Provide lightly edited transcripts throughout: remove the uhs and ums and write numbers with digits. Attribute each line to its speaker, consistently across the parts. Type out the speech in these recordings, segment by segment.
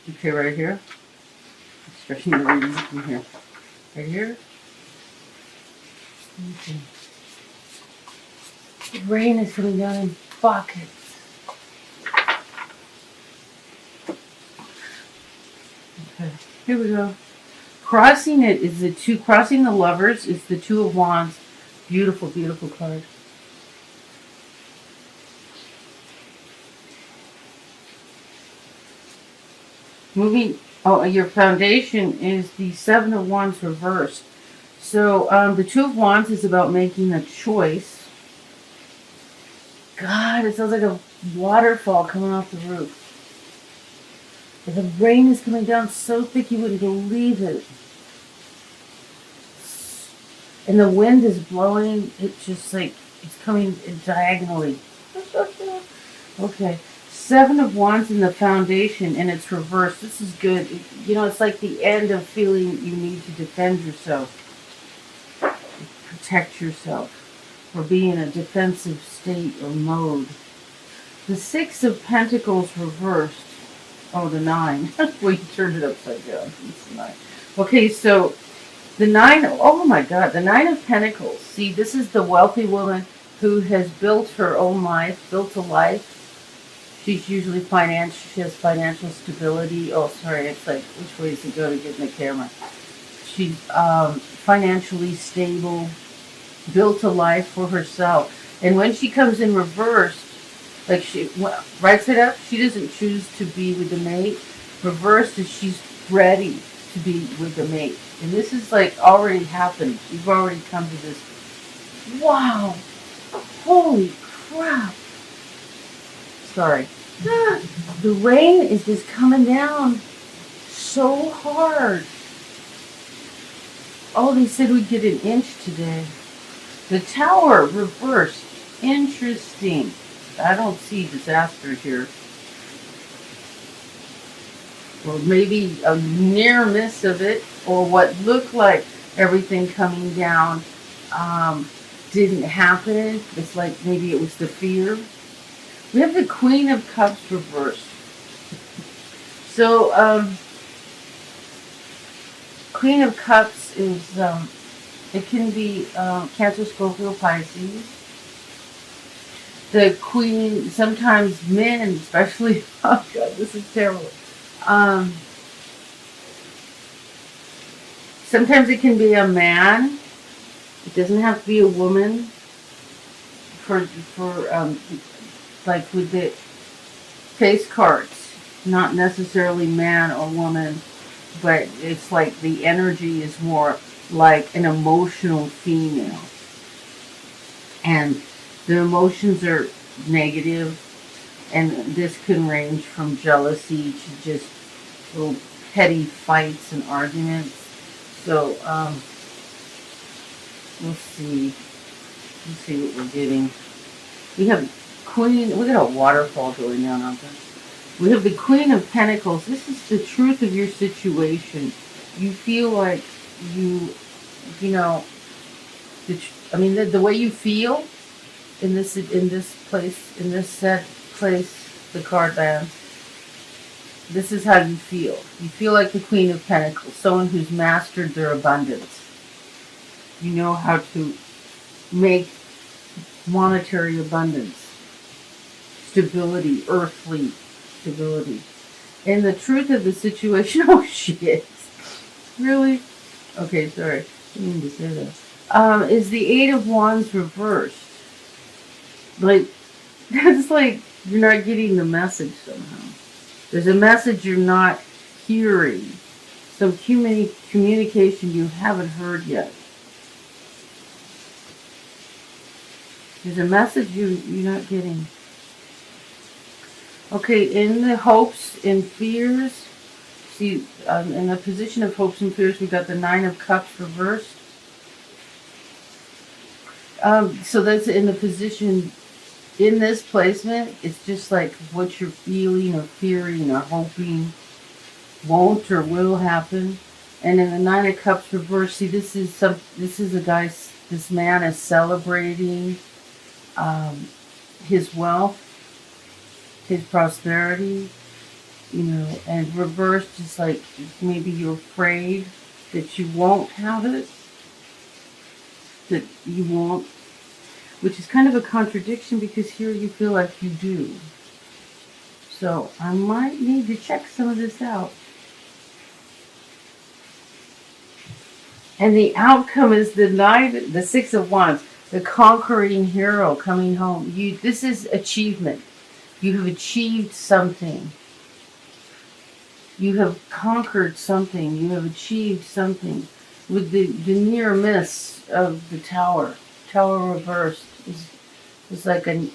Speaker 1: Okay, right here. Stretching the reading from here. Right here. Okay. The rain is coming down in buckets. Okay, here we go. Crossing it is the two. Crossing the lovers is the Two of Wands. Beautiful, beautiful card. Moving. Oh, your foundation is the Seven of Wands reversed. So the Two of Wands is about making a choice. God, it sounds like a waterfall coming off the roof. The rain is coming down so thick you wouldn't believe it. And the wind is blowing. It's just like it's coming diagonally. Okay. Seven of Wands in the foundation and it's reversed. This is good. You know, it's like the end of feeling you need to defend yourself. Protect yourself. Or be in a defensive state or mode. The Six of Pentacles reversed. Oh, the 9. Well, you turned it upside down. It's the 9. Okay, so the 9, oh my God, the 9 of Pentacles. See, this is the wealthy woman who has built her own life, built a life. She's usually financial, she has financial stability. Oh, sorry, it's like, which way does it go to get in the camera? She's financially stable, built a life for herself. And when she comes in reversed, like right side up, she doesn't choose to be with the mate. Reversed is she's ready to be with the mate. And this is like already happened. You've already come to this. Wow. Holy crap. Sorry. The rain is just coming down so hard. Oh, they said we'd get an inch today. The Tower reversed. Interesting. I don't see disaster here. Or maybe a near miss of it, or what looked like everything coming down didn't happen. It's like maybe it was the fear. We have the Queen of Cups reversed. So, Queen of Cups is, it can be Cancer, Scorpio, Pisces. The Queen, sometimes men, especially, oh God, this is terrible. Sometimes it can be a man. It doesn't have to be a woman. Like with the face cards, not necessarily man or woman, but it's like the energy is more like an emotional female. And the emotions are negative, and this can range from jealousy to just little petty fights and arguments. So, we'll see. Let's see what we're getting. We have Queen, we got a waterfall going down on this. We have the Queen of Pentacles. This is the truth of your situation. You feel like you know, the way you feel in this place, in this set place, the card lands. This is how you feel. You feel like the Queen of Pentacles, someone who's mastered their abundance. You know how to make monetary abundance, stability, earthly stability. And the truth of the situation, oh shit, really? Okay, sorry, I didn't mean to say that. Is the Eight of Wands reversed. Like, that's like you're not getting the message somehow. There's a message you're not hearing. Some communication you haven't heard yet. There's a message you're not getting. Okay, in the hopes and fears, see, in the position of hopes and fears, we got the Nine of Cups reversed. So that's in the position, in this placement, it's just like what you're feeling or fearing or hoping won't or will happen. And in the Nine of Cups reversed, see, this is a guy, this man is celebrating his wealth, his prosperity. you know, and reversed is like maybe you're afraid that you won't have it, that you won't, which is kind of a contradiction because here you feel like you do. So I might need to check some of this out. And the outcome is the Six of Wands, the conquering hero coming home. This is achievement. You have achieved something. You have conquered something. You have achieved something. With the near miss of the tower reversed is like in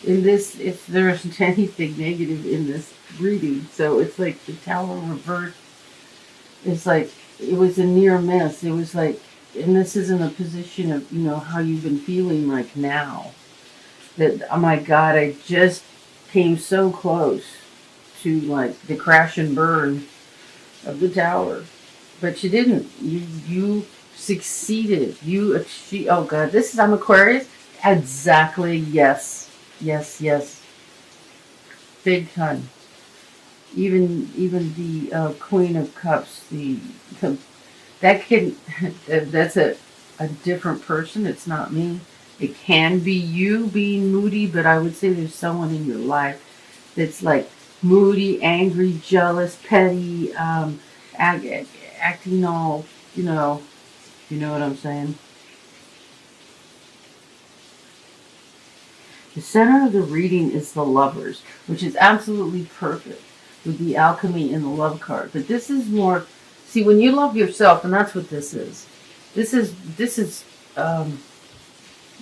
Speaker 1: this, if there isn't anything negative in this reading, so it's like the tower reversed. It's like it was a near miss. It was like, and this isn't a position of, you know, how you've been feeling like now. That, oh my God, I just came so close to like the crash and burn of the tower. But you didn't. You succeeded. You achieved. Oh God, this is, I'm Aquarius. Exactly, yes. Yes, yes. Big time. Even the Queen of Cups, that can, that's a different person. It's not me. It can be you being moody, but I would say there's someone in your life that's like moody, angry, jealous, petty, acting all, you know what I'm saying? The center of the reading is the Lovers, which is absolutely perfect with the alchemy and the love card. But this is more, see, when you love yourself, and that's what this is. This is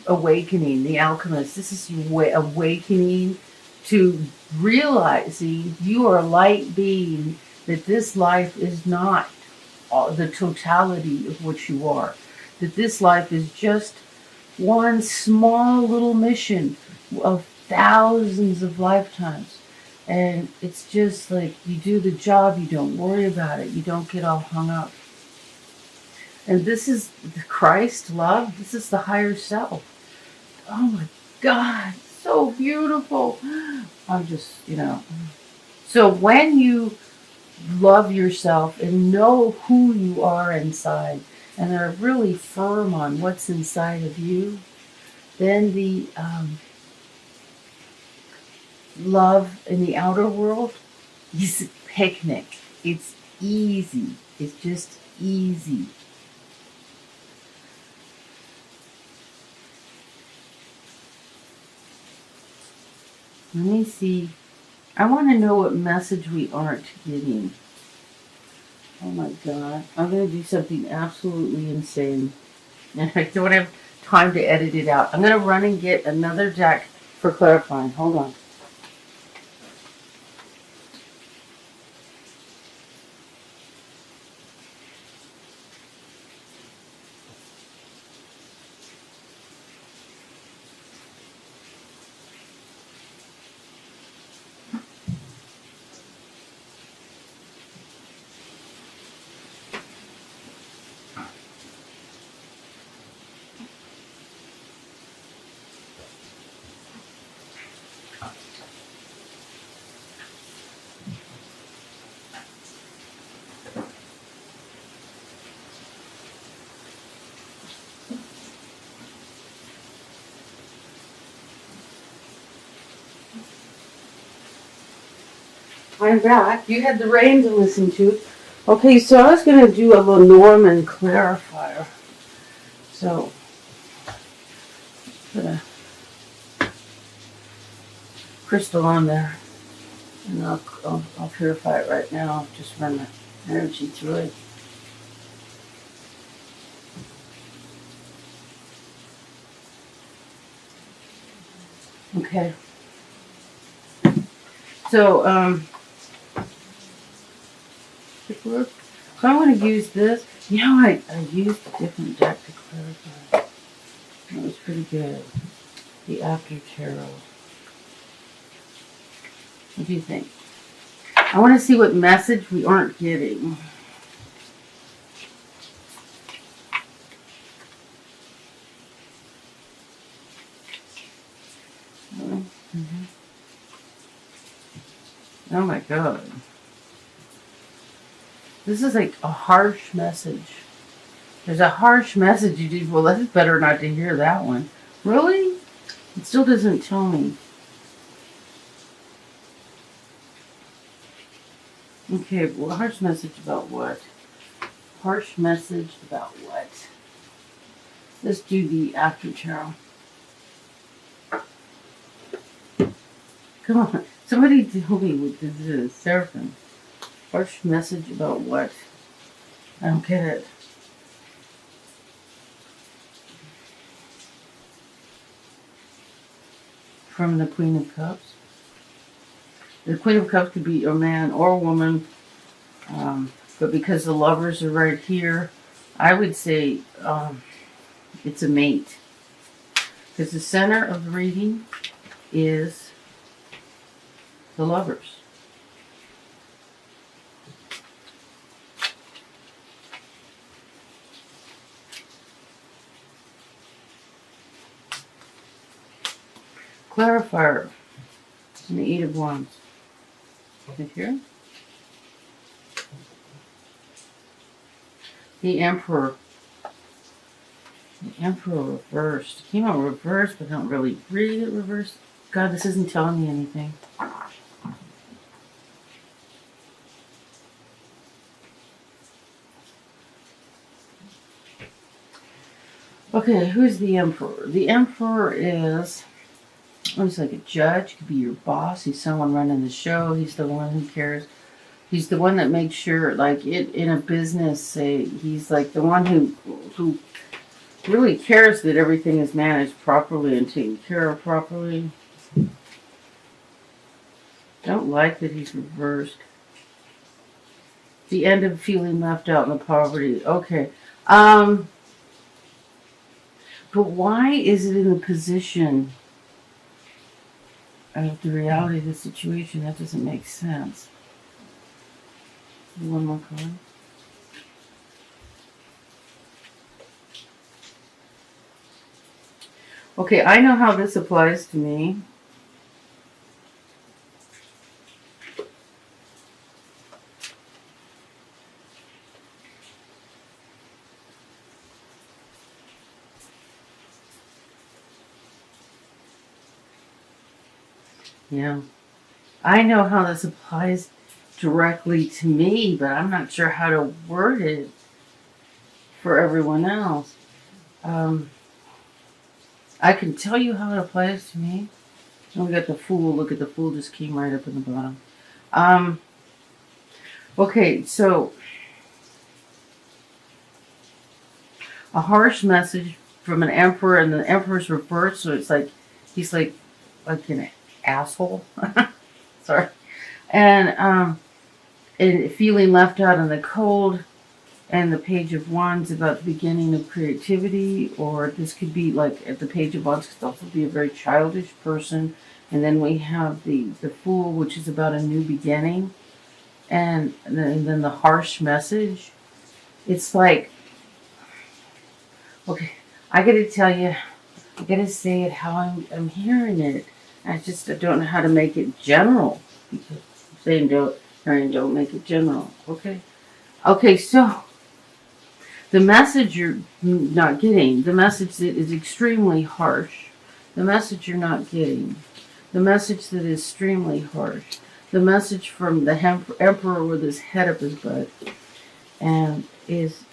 Speaker 1: awakening, the alchemist. This is awakening to realizing you are a light being, that this life is not the totality of what you are. That this life is just one small little mission of thousands of lifetimes. And it's just like you do the job, you don't worry about it, you don't get all hung up. And this is the Christ love, this is the higher self. Oh my God, so beautiful. I'm just, So when you love yourself and know who you are inside and are really firm on what's inside of you, then the love in the outer world is a picnic. It's easy. It's just easy. Let me see. I want to know what message we aren't getting. Oh my God. I'm going to do something absolutely insane. And I don't have time to edit it out. I'm going to run and get another deck for clarifying. Hold on. I'm back. You had the rain to listen to. Okay, so I was going to do a Lenormand clarifier. So, put a crystal on there. And I'll purify it right now. Just run the energy through it. Okay. So, so I want to use this. I used a different deck to clarify. That was pretty good. The After Tarot. What do you think? I want to see what message we aren't getting. Mm-hmm. Oh my God. This is like a harsh message. There's a harsh message. You do, well, that's better not to hear that one. Really? It still doesn't tell me. Okay, well, harsh message about what? Harsh message about what? Let's do the after tarot. Come on. Somebody tell me what this is. Seraphim. Harsh message about what? I don't get it. From the Queen of Cups. The Queen of Cups could be a man or a woman. But because the lovers are right here, I would say it's a mate. Because the center of the reading is the lovers. Clarifier and the Eight of Wands. Right here. The Emperor. The Emperor reversed. It came out reversed, but I don't really read it reversed. God, this isn't telling me anything. Okay, who's the Emperor? The Emperor is, he's like a judge, could be your boss. He's someone running the show. He's the one who cares. He's the one that makes sure, like in a business, say, he's like the one who really cares that everything is managed properly and taken care of properly. Don't like that he's reversed. The end of feeling left out in the poverty. Okay. But why is it in the position of the reality of the situation? That doesn't make sense. One more card. Okay, I know how this applies to me. Yeah. I know how this applies directly to me, but I'm not sure how to word it for everyone else. I can tell you how it applies to me. And we got the Fool. Look at the Fool just came right up in the bottom. Okay, so a harsh message from an emperor, and the emperor's reversed, so it's like he's like an asshole. Sorry. And feeling left out in the cold, and the Page of Wands about the beginning of creativity, or this could be like at the Page of Wands could also be a very childish person. And then we have the Fool, which is about a new beginning, and then the harsh message. It's like, okay, I got to tell you, I got to say it how I'm hearing it. I don't know how to make it general, because I'm saying don't make it general. Okay, so the message you're not getting, the message that is extremely harsh, the message you're not getting, the message that is extremely harsh, the message from the emperor with his head up his butt, and is,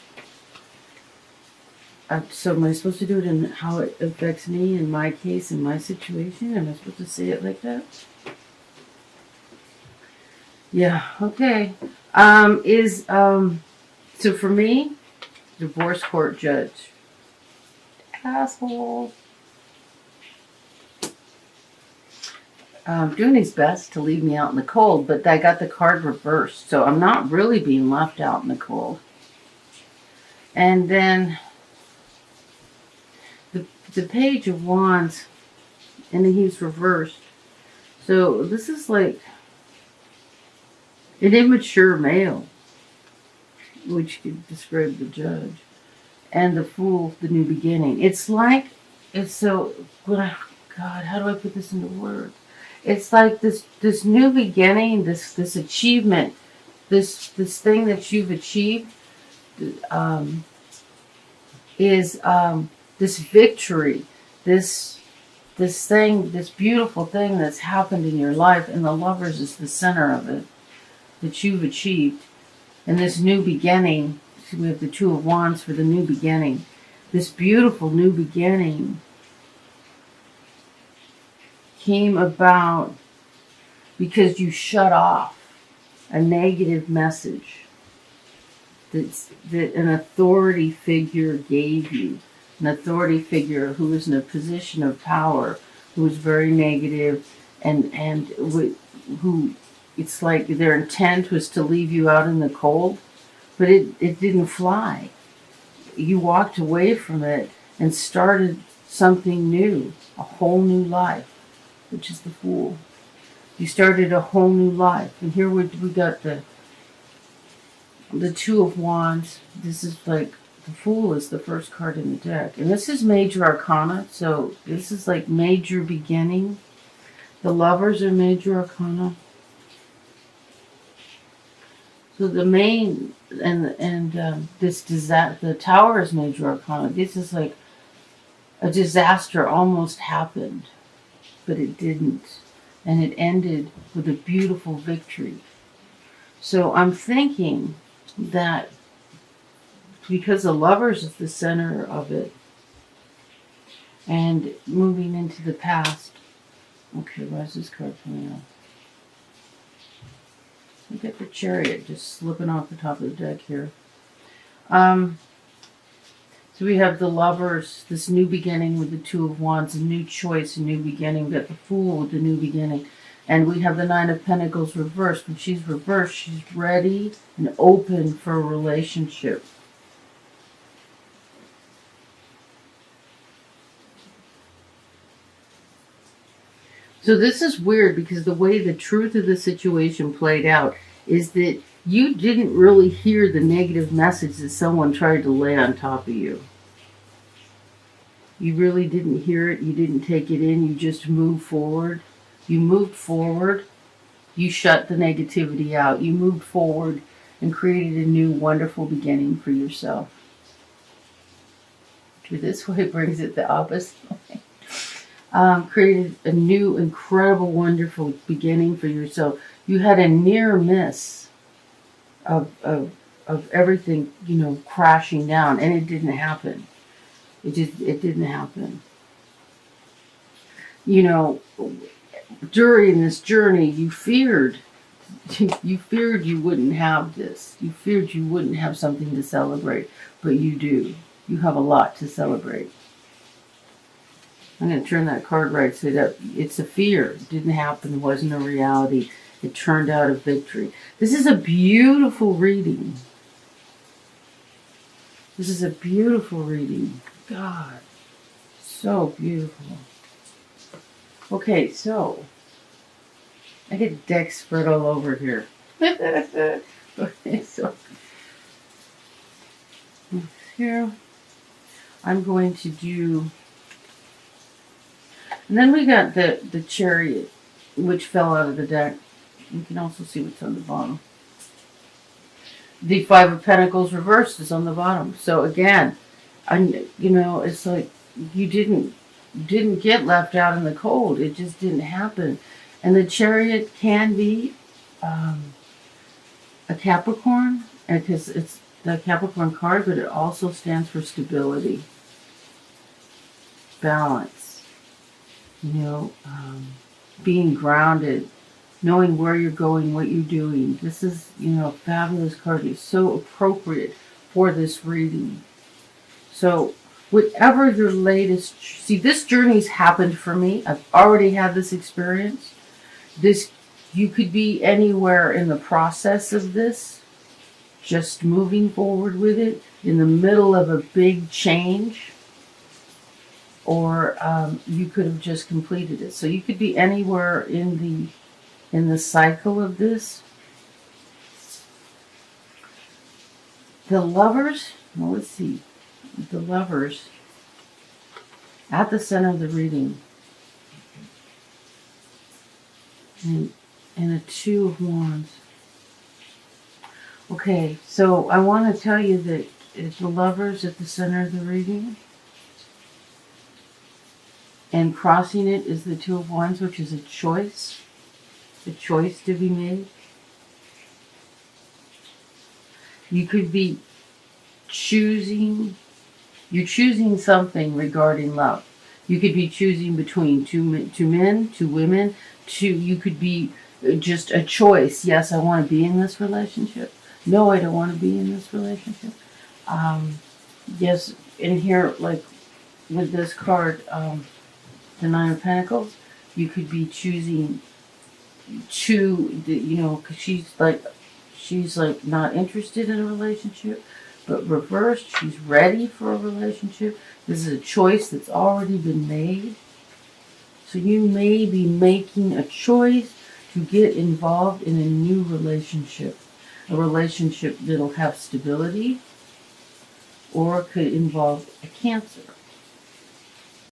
Speaker 1: so am I supposed to do it in how it affects me, in my case, in my situation? Am I supposed to say it like that? Yeah, okay. So for me, divorce court judge. Asshole. Doing his best to leave me out in the cold, but I got the card reversed, so I'm not really being left out in the cold. And then the Page of Wands, and he's reversed. So this is like an immature male, which could describe the judge, and the Fool, the new beginning. It's like, it's so, God, how do I put this into words? It's like this new beginning, this achievement this thing that you've achieved is this victory, this beautiful thing that's happened in your life, and the Lovers is the center of it that you've achieved. And this new beginning, we have the Two of Wands for the new beginning. This beautiful new beginning came about because you shut off a negative message that an authority figure gave you. An authority figure who was in a position of power, who was very negative, and who, it's like their intent was to leave you out in the cold, but it didn't fly. You walked away from it and started something new, a whole new life, which is the Fool. You started a whole new life. And here we got the Two of Wands. This is like, the Fool is the first card in the deck. And this is major arcana, so this is like major beginning. The Lovers are major arcana. So the main, the Tower is major arcana. This is like a disaster almost happened, but it didn't. And it ended with a beautiful victory. So I'm thinking that because the Lovers is the center of it, and moving into the past. Okay, why is this card coming up? Look at the Chariot just slipping off the top of the deck here. So we have the Lovers, this new beginning with the Two of Wands, a new choice, a new beginning. We got the Fool with the new beginning. And we have the Nine of Pentacles reversed. When she's reversed, she's ready and open for a relationship. So this is weird because the way the truth of the situation played out is that you didn't really hear the negative message that someone tried to lay on top of you. You really didn't hear it. You didn't take it in. You just moved forward. You moved forward. You shut the negativity out. You moved forward and created a new wonderful beginning for yourself. Okay, this way brings it the opposite way. Created a new, incredible, wonderful beginning for yourself. You had a near miss of everything, crashing down, and it didn't happen. It didn't happen. During this journey, you feared you wouldn't have this. You feared you wouldn't have something to celebrate, but you do. You have a lot to celebrate. I'm going to turn that card right side up. It's a fear. It didn't happen. It wasn't a reality. It turned out a victory. This is a beautiful reading. This is a beautiful reading. God, so beautiful. Okay, so I get deck spread all over here. Okay, so here I'm going to do. And then we got the Chariot, which fell out of the deck. You can also see what's on the bottom. The Five of Pentacles reversed is on the bottom. So again, it's like you didn't get left out in the cold. It just didn't happen. And the Chariot can be a Capricorn, because it's the Capricorn card, but it also stands for stability, balance. Being grounded, knowing where you're going, what you're doing. This is, a fabulous card. It's so appropriate for this reading. So, whatever your latest... See, this journey's happened for me. I've already had this experience. You could be anywhere in the process of this, just moving forward with it, in the middle of a big change. Or you could have just completed it. So you could be anywhere in the cycle of this. The Lovers, well, let's see. The Lovers at the center of the reading. And a Two of Wands. Okay, so I want to tell you that the Lovers at the center of the reading, and crossing it is the Two of Wands, which is a choice to be made. You could be you're choosing something regarding love. You could be choosing between two men, two women, you could be just a choice. Yes, I want to be in this relationship. No, I don't want to be in this relationship. Yes, in here, like with this card, the Nine of Pentacles, you could be choosing because she's like not interested in a relationship, but reversed, she's ready for a relationship. This is a choice that's already been made. So you may be making a choice to get involved in a new relationship, a relationship that'll have stability, or could involve a Cancer.